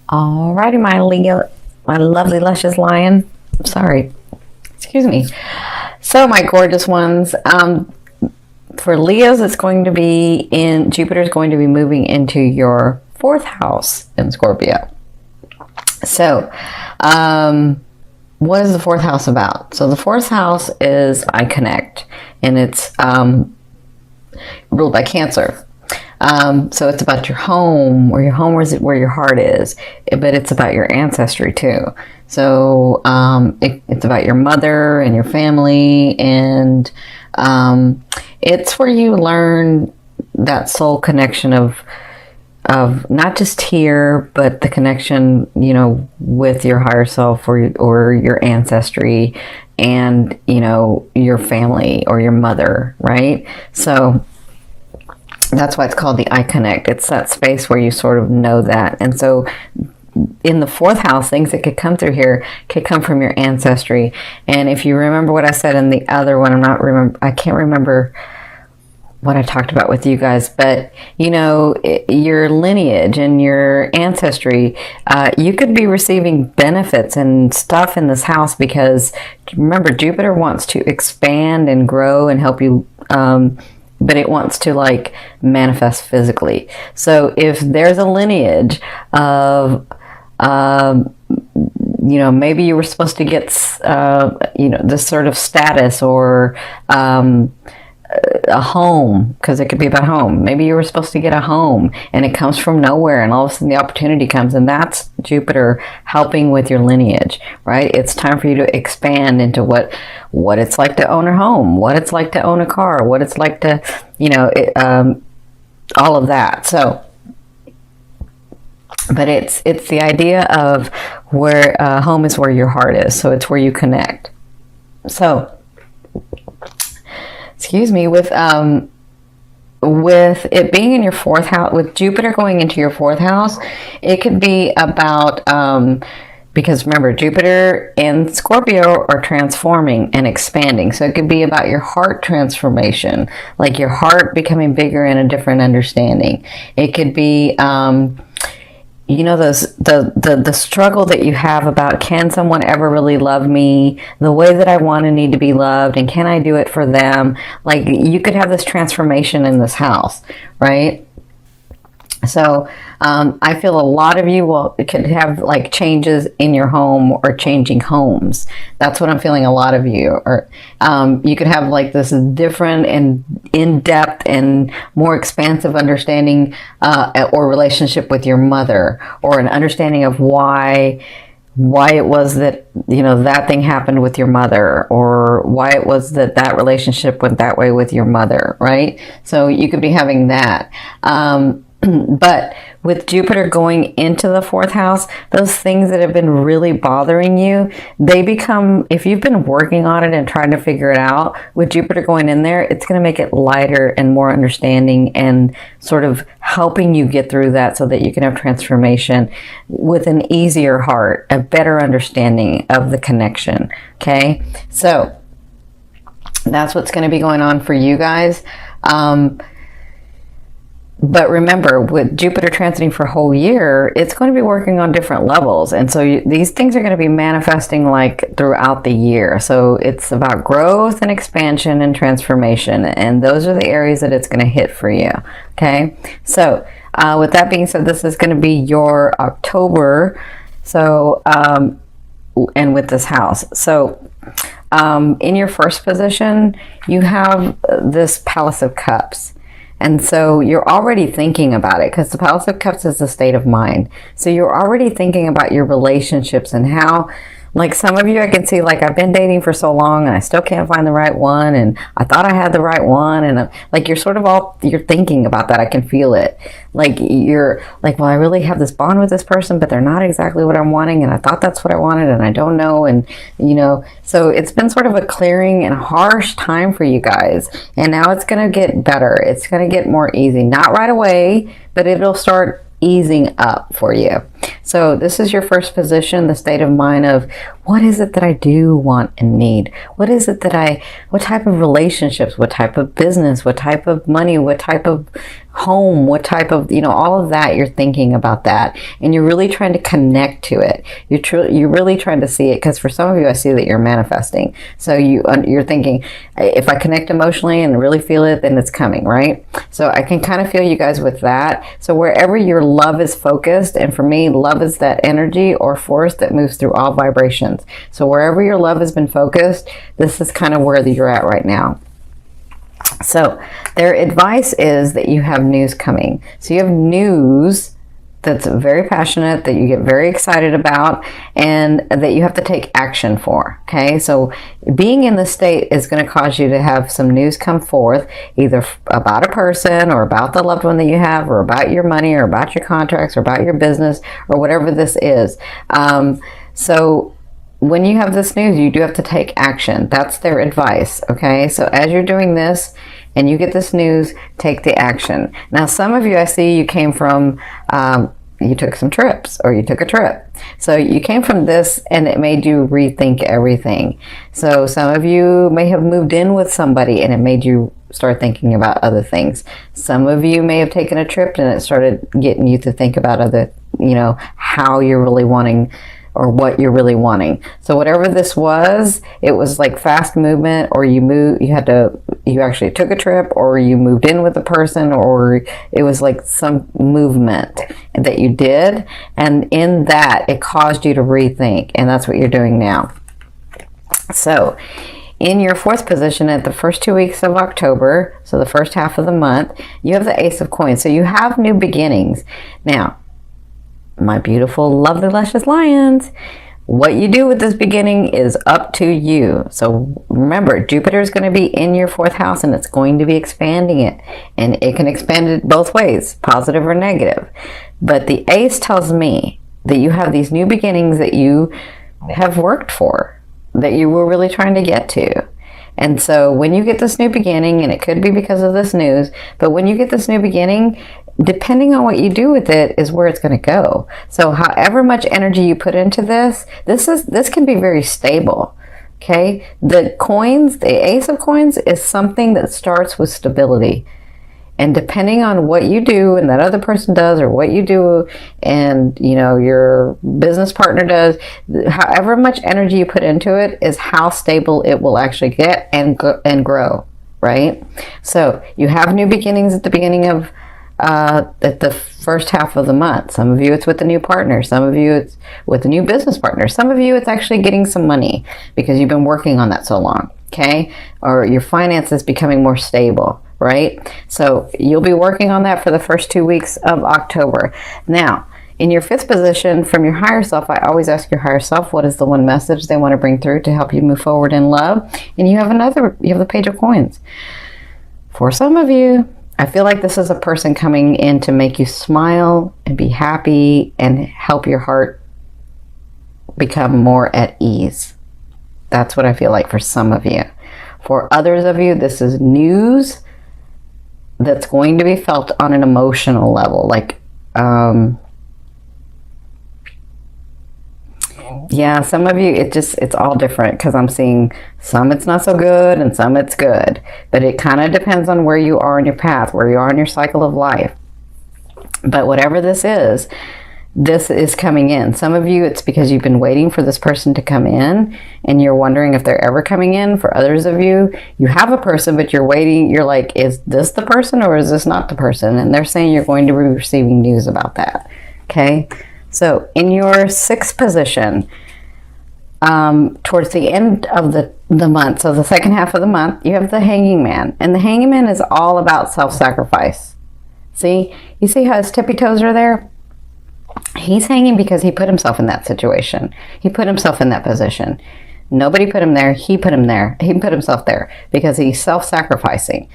Alrighty, my Leo, my lovely, luscious lion. Sorry, excuse me. So, my gorgeous ones, for Leos, it's going to be in Jupiter's going to be moving into your fourth house in Scorpio. So, what is the fourth house about? So, the fourth house is I Connect, and it's ruled by Cancer. So it's about your home, where your heart is, but it's about your ancestry too. So it's about your mother and your family, and it's where you learn that soul connection of not just here, but the connection, with your higher self or your ancestry, and your family or your mother, right? So that's why it's called the I Connect. It's that space where you sort of know that. And so in the fourth house, things that could come through here could come from your ancestry. And if you remember what I said in the other one, I can't remember what I talked about with you guys, but your lineage and your ancestry, you could be receiving benefits and stuff in this house, because remember, Jupiter wants to expand and grow and help you, but it wants to manifest physically. So if there's a lineage of, maybe you were supposed to get, this sort of status, or a home, because it could be about home. Maybe you were supposed to get a home and it comes from nowhere, and all of a sudden the opportunity comes, and that's Jupiter helping with your lineage, right? It's time for you to expand into what it's like to own a home, what it's like to own a car, what it's like to, all of that. So, but it's the idea of where home is where your heart is. So it's where you connect. So, excuse me, with it being in your fourth house, with Jupiter going into your fourth house, it could be about, because remember, Jupiter and Scorpio are transforming and expanding. So it could be about your heart transformation, like your heart becoming bigger and a different understanding. It could be, the struggle that you have about, can someone ever really love me the way that I want and need to be loved, and can I do it for them? Like, you could have this transformation in this house, right? So I feel a lot of you could have changes in your home, or changing homes. That's what I'm feeling, a lot of you. Or you could have this different and in-depth and more expansive understanding or relationship with your mother, or an understanding of why it was that that thing happened with your mother, or why it was that relationship went that way with your mother, right? So you could be having that. But with Jupiter going into the fourth house, those things that have been really bothering you, they become, if you've been working on it and trying to figure it out, with Jupiter going in there, it's going to make it lighter and more understanding, and sort of helping you get through that, so that you can have transformation with an easier heart, a better understanding of the connection. Okay, so that's what's going to be going on for you guys. But remember, with Jupiter transiting for a whole year, it's going to be working on different levels. And so these things are going to be manifesting throughout the year. So it's about growth and expansion and transformation. And those are the areas that it's going to hit for you. Okay. So with that being said, this is going to be your October. So, and with this house. So in your first position, you have this Palace of Cups. And so you're already thinking about it, because the Palace of Cups is a state of mind. So you're already thinking about your relationships, and how, some of you, I can see, I've been dating for so long and I still can't find the right one, and I thought I had the right one, and you're sort of you're thinking about that. I can feel it. You're well, I really have this bond with this person, but they're not exactly what I'm wanting, and I thought that's what I wanted, and I don't know. And so it's been sort of a clearing and harsh time for you guys, and now it's going to get better. It's going to get more easy, not right away, but it'll start easing up for you. So this is your first position, the state of mind of what is it that I do want and need? What is it that what type of relationships, what type of business, what type of money, what type of home, what type of, all of that, you're thinking about that. And you're really trying to connect to it. You're really trying to see it, because for some of you, I see that you're manifesting. So you're thinking, if I connect emotionally and really feel it, then it's coming, right? So I can kind of feel you guys with that. So wherever your love is focused, and for me, love is that energy or force that moves through all vibrations. So wherever your love has been focused, this is kind of where you're at right now. So their advice is that you have news coming. So you have news that's very passionate, that you get very excited about, and that you have to take action for. Okay, so being in the state is going to cause you to have some news come forth, either about a person or about the loved one that you have, or about your money, or about your contracts, or about your business, or whatever this is. So when you have this news, you do have to take action. That's their advice. Okay, so as you're doing this and you get this news, take the action. Now, some of you, I see you came from, you took some trips, or you took a trip. So you came from this and it made you rethink everything. So some of you may have moved in with somebody and it made you start thinking about other things. Some of you may have taken a trip and it started getting you to think about other, how you're really wanting, or what you're really wanting. So whatever this was, it was like fast movement, or you actually took a trip, or you moved in with a person, or it was like some movement that you did. And in that, it caused you to rethink. And that's what you're doing now. So in your fourth position at the first 2 weeks of October, so the first half of the month, you have the Ace of Coins. So you have new beginnings. Now, my beautiful, lovely, luscious lions, what you do with this beginning is up to you. So remember, Jupiter is going to be in your fourth house, and it's going to be expanding it. And it can expand it both ways, positive or negative. But the Ace tells me that you have these new beginnings that you have worked for, that you were really trying to get to. And so when you get this new beginning, and it could be because of this news, but when you get this new beginning, depending on what you do with it is where it's going to go. So however much energy you put into this can be very stable. Okay. The coins, the Ace of Coins, is something that starts with stability. And depending on what you do and that other person does, or what you do and, your business partner does, however much energy you put into it is how stable it will actually get and grow, right? So you have new beginnings at the beginning of, at the first half of the month. Some of you, it's with a new partner. Some of you, it's with a new business partner. Some of you, it's actually getting some money because you've been working on that so long, okay? Or your finances becoming more stable. Right? So you'll be working on that for the first 2 weeks of October. Now, in your fifth position from your higher self, I always ask your higher self, what is the one message they want to bring through to help you move forward in love? And you have the Page of Coins. For some of you, I feel like this is a person coming in to make you smile and be happy and help your heart become more at ease. That's what I feel like for some of you. For others of you, this is news that's going to be felt on an emotional level. Like, yeah, some of you, it's all different, because I'm seeing some it's not so good and some it's good. But it kind of depends on where you are in your path, where you are in your cycle of life. But whatever this is coming in. Some of you, it's because you've been waiting for this person to come in and you're wondering if they're ever coming in. For others of you, you have a person, but you're waiting. You're like, is this the person or is this not the person? And they're saying you're going to be receiving news about that. Okay. So in your sixth position, towards the end of the month, so the second half of the month, you have the Hanging Man. And the Hanging Man is all about self-sacrifice. See? You see how his tippy toes are there? He's hanging because he put himself in that situation. He put himself in that position. Nobody put him there. He put him there. He put himself there because he's self-sacrificing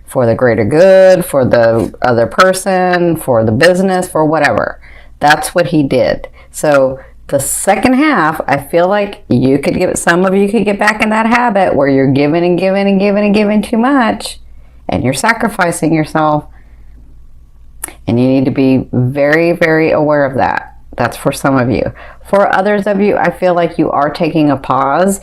for the greater good, for the other person, for the business, for whatever. That's what he did. So the second half, I feel like some of you could get back in that habit where you're giving and giving and giving and giving too much, and you're sacrificing yourself. And you need to be very, very aware of that. That's for some of you. For others of you, I feel like you are taking a pause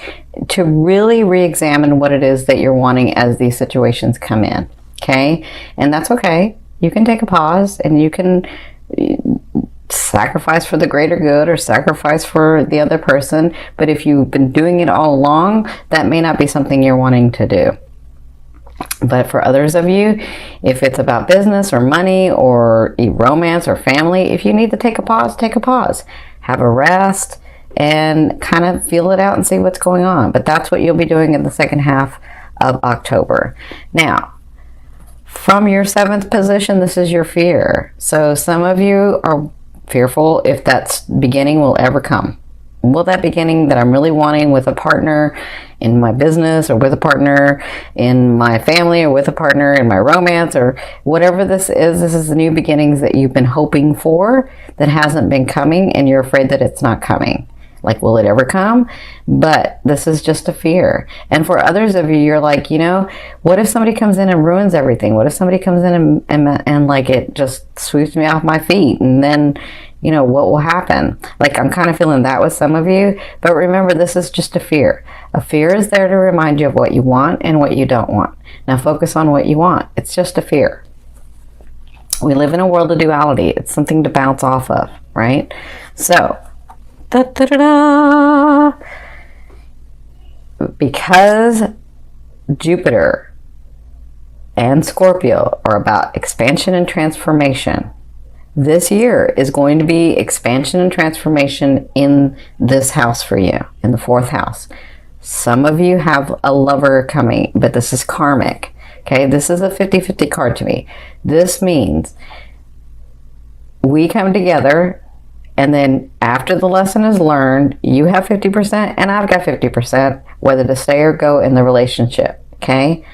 to really re-examine what it is that you're wanting as these situations come in. Okay? And that's okay. You can take a pause and you can sacrifice for the greater good or sacrifice for the other person. But if you've been doing it all along, that may not be something you're wanting to do. But for others of you, if it's about business or money or romance or family, if you need to take a pause, take a pause. Have a rest and kind of feel it out and see what's going on. But that's what you'll be doing in the second half of October. Now, from your 7th position, this is your fear. So some of you are fearful if that beginning will ever come. Will that beginning that I'm really wanting with a partner in my business or with a partner in my family or with a partner in my romance or whatever this is the new beginnings that you've been hoping for that hasn't been coming and you're afraid that it's not coming. Like, will it ever come? But this is just a fear. And for others of you, you're like, you know, what if somebody comes in and ruins everything? What if somebody comes in and like it just sweeps me off my feet? And then, you know, what will happen? Like, I'm kind of feeling that with some of you. But remember, this is just a fear. A fear is there to remind you of what you want and what you don't want. Now focus on what you want. It's just a fear. We live in a world of duality. It's something to bounce off of, right? So, because Jupiter and Scorpio are about expansion and transformation, this year is going to be expansion and transformation in this house for you, in the 4th house. Some of you have a lover coming, but this is karmic. Okay, this is a 50-50 card to me. This means we come together, and then after the lesson is learned, you have 50% and I've got 50%, whether to stay or go in the relationship. Okay?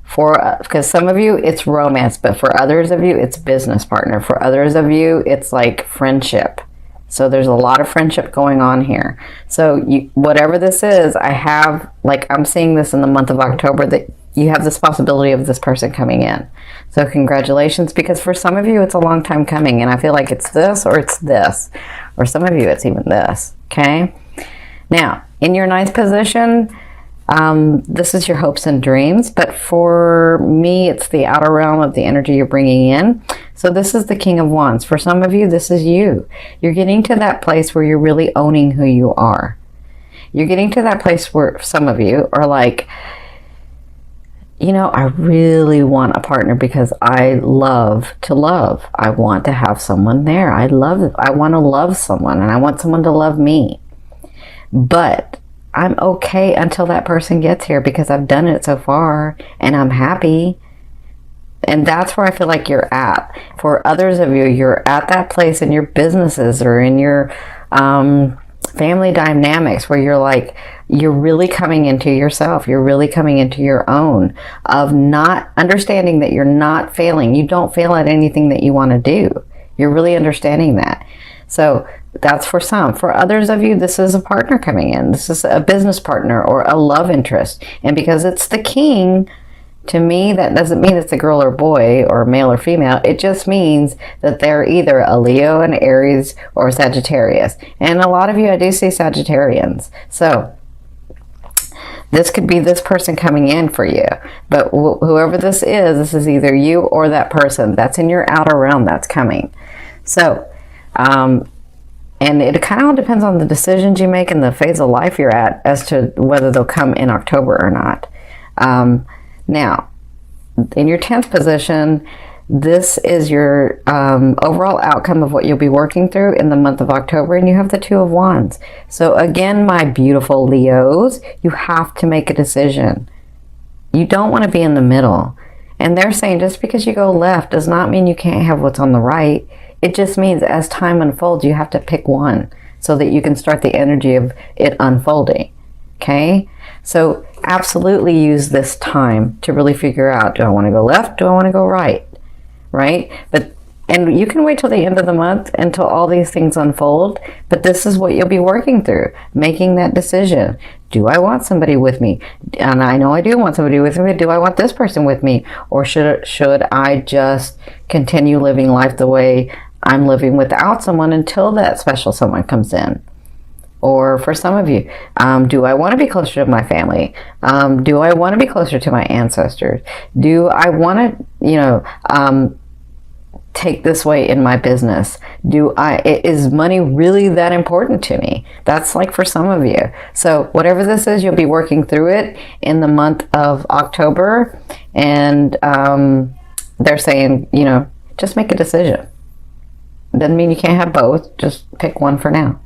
Because some of you, it's romance, but for others of you, it's business partner. For others of you, it's like friendship. So there's a lot of friendship going on here. So whatever this is, I'm seeing this in the month of October, that you have this possibility of this person coming in. So congratulations, because for some of you, it's a long time coming, and I feel like it's this or it's this. Or some of you, it's even this. Okay? Now, in your 9th position, this is your hopes and dreams, but for me, it's the outer realm of the energy you're bringing in. So this is the King of Wands. For some of you, this is you. You're getting to that place where you're really owning who you are. You're getting to that place where some of you are like, you know, I really want a partner because I love to love. I want to have someone there. I want to love someone, and I want someone to love me. But I'm okay until that person gets here because I've done it so far and I'm happy. And that's where I feel like you're at. For others of you, you're at that place in your businesses or in your family dynamics where you're like, you're really coming into yourself. You're really coming into your own of not understanding that you're not failing. You don't fail at anything that you want to do. You're really understanding that. So that's for some. For others of you, this is a partner coming in. This is a business partner or a love interest. And because it's the king, to me, that doesn't mean it's a girl or boy or male or female. It just means that they're either a Leo, an Aries, or a Sagittarius. And a lot of you, I do see Sagittarians. So this could be this person coming in for you. But whoever this is either you or that person. That's in your outer realm that's coming. So, and it kind of depends on the decisions you make and the phase of life you're at as to whether they'll come in October or not. Now, in your 10th position, this is your overall outcome of what you'll be working through in the month of October, and you have the 2 of Wands. So again, my beautiful Leos, you have to make a decision. You don't want to be in the middle. And they're saying just because you go left does not mean you can't have what's on the right. It just means as time unfolds, you have to pick one so that you can start the energy of it unfolding. Okay? So absolutely use this time to really figure out, do I want to go left? Do I want to go right? Right? And you can wait till the end of the month until all these things unfold, but this is what you'll be working through, making that decision. Do I want somebody with me? And I know I do want somebody with me. Do I want this person with me? Or should I just continue living life the way I'm living without someone until that special someone comes in. Or for some of you, do I want to be closer to my family? Do I want to be closer to my ancestors? Do I want to, take this way in my business? Is money really that important to me? That's like for some of you. So whatever this is, you'll be working through it in the month of October. And they're saying, just make a decision. Doesn't mean you can't have both. Just pick one for now.